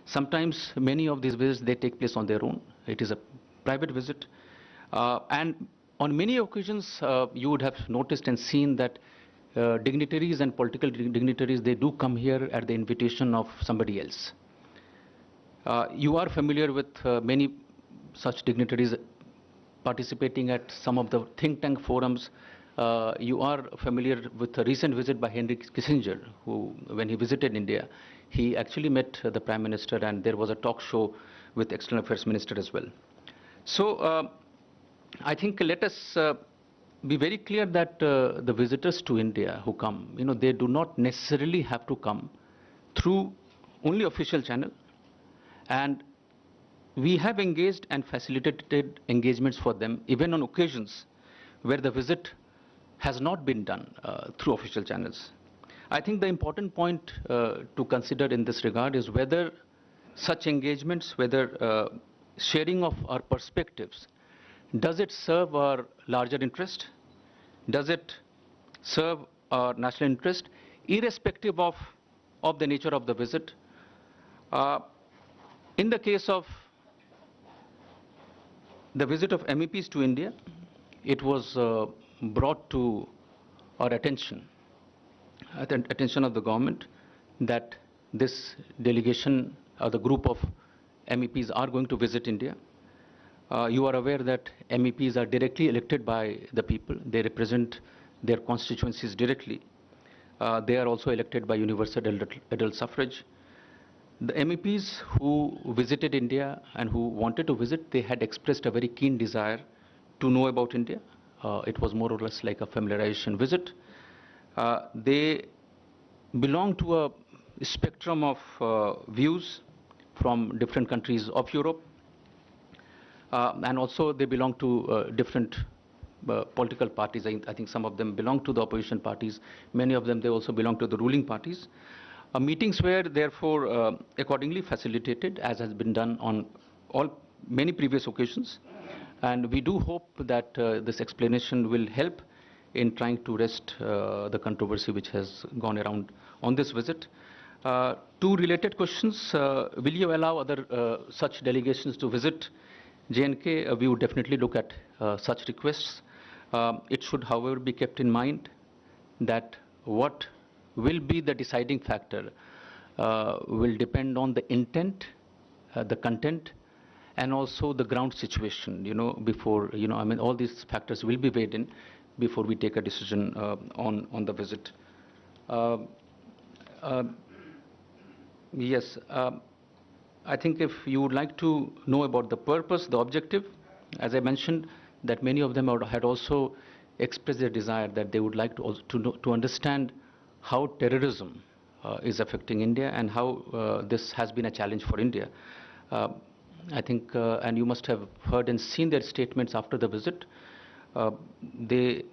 Sometimes many of these visits, they take place on their own. It is a private visit. And on many occasions, you would have noticed and seen that dignitaries and political dignitaries, they do come here at the invitation of somebody else. You are familiar with many such dignitaries participating at some of the think tank forums. You are familiar with a recent visit by Henry Kissinger, who, when he visited India, he actually met the Prime Minister, and there was a talk show with External Affairs Minister as well. So I think let us be very clear that the visitors to India who come, they do not necessarily have to come through only official channel. And we have engaged and facilitated engagements for them, even on occasions where the visit has not been done through official channels. I think the important point to consider in this regard is whether such engagements, whether sharing of our perspectives, does it serve our larger interest? Does it serve our national interest, irrespective of the nature of the visit? In the case of the visit of MEPs to India, it was brought to our attention, at the attention of the government, that this delegation, the group of MEPs are going to visit India. You are aware that MEPs are directly elected by the people. They represent their constituencies directly. They are also elected by universal adult suffrage. The MEPs who visited India and who wanted to visit, they had expressed a very keen desire to know about India. It was more or less like a familiarization visit. They belong to a spectrum of views from different countries of Europe. And also they belong to different political parties. I think some of them belong to the opposition parties. Many of them, they also belong to the ruling parties. Meetings were therefore accordingly facilitated, as has been done on many previous occasions. And we do hope that this explanation will help in trying to rest the controversy which has gone around on this visit. Two related questions. Will you allow other such delegations to visit J&K? We would definitely look at such requests. It should, however, be kept in mind that what will be the deciding factor will depend on the intent, the content, and also the ground situation. Before I mean, all these factors will be weighed in before we take a decision on the visit. Yes, I think if you would like to know about the purpose, the objective, as I mentioned, that many of them had also expressed their desire that they would like to understand how terrorism is affecting India and how this has been a challenge for India. I think, and you must have heard and seen their statements after the visit. They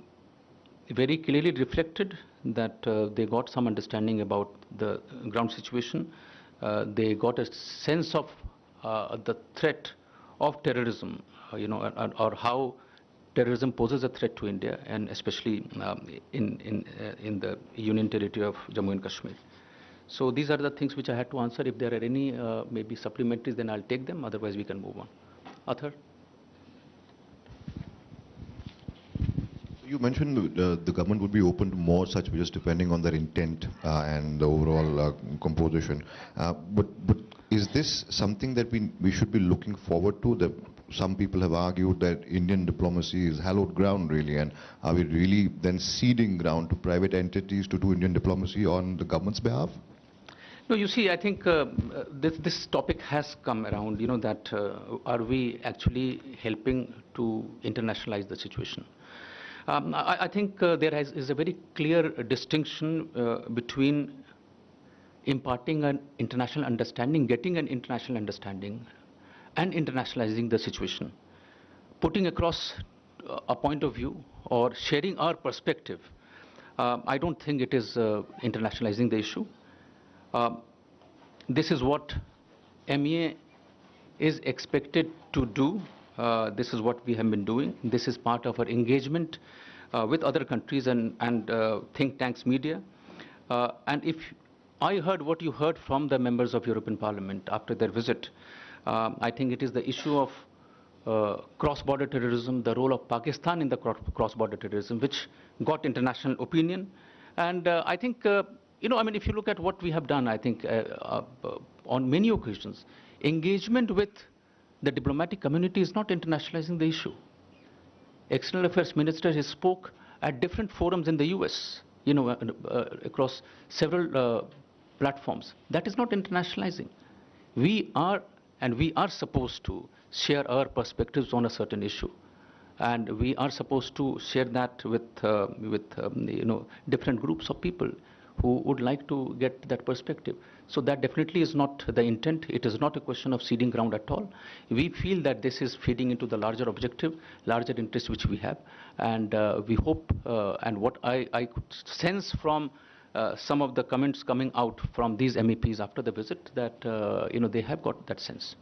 very clearly reflected that they got some understanding about the ground situation. They got a sense of the threat of terrorism, or how terrorism poses a threat to India, and especially in the Union Territory of Jammu and Kashmir. So these are the things which I had to answer. If there are any maybe supplementaries, then I'll take them. Otherwise, we can move on. Athar? You mentioned the government would be open to more such visits depending on their intent and the overall composition. But is this something that we should be looking forward to? That some people have argued that Indian diplomacy is hallowed ground, really, and are we really then ceding ground to private entities to do Indian diplomacy on the government's behalf? No, you see, I think this topic has come around, that are we actually helping to internationalize the situation? I think there is a very clear distinction between imparting an international understanding, getting an international understanding, and internationalizing the situation. Putting across a point of view or sharing our perspective, I don't think it is internationalizing the issue. This is what MEA is expected to do. This is what we have been doing. This is part of our engagement with other countries and think tanks, media. And if I heard what you heard from the members of European Parliament after their visit. I think it is the issue of cross-border terrorism, the role of Pakistan in the cross-border terrorism, which got international opinion. And I think, if you look at what we have done, I think on many occasions, engagement with the diplomatic community is not internationalizing the issue. External Affairs Minister has spoke at different forums in the US, across several platforms. That is not internationalizing. We are supposed to share our perspectives on a certain issue, and we are supposed to share that with different groups of people who would like to get that perspective. So that definitely is not the intent. It is not a question of ceding ground at all. We feel that this is feeding into the larger objective, larger interest which we have, and we hope, and what I could sense from some of the comments coming out from these MEPs after the visit, that they have got that sense.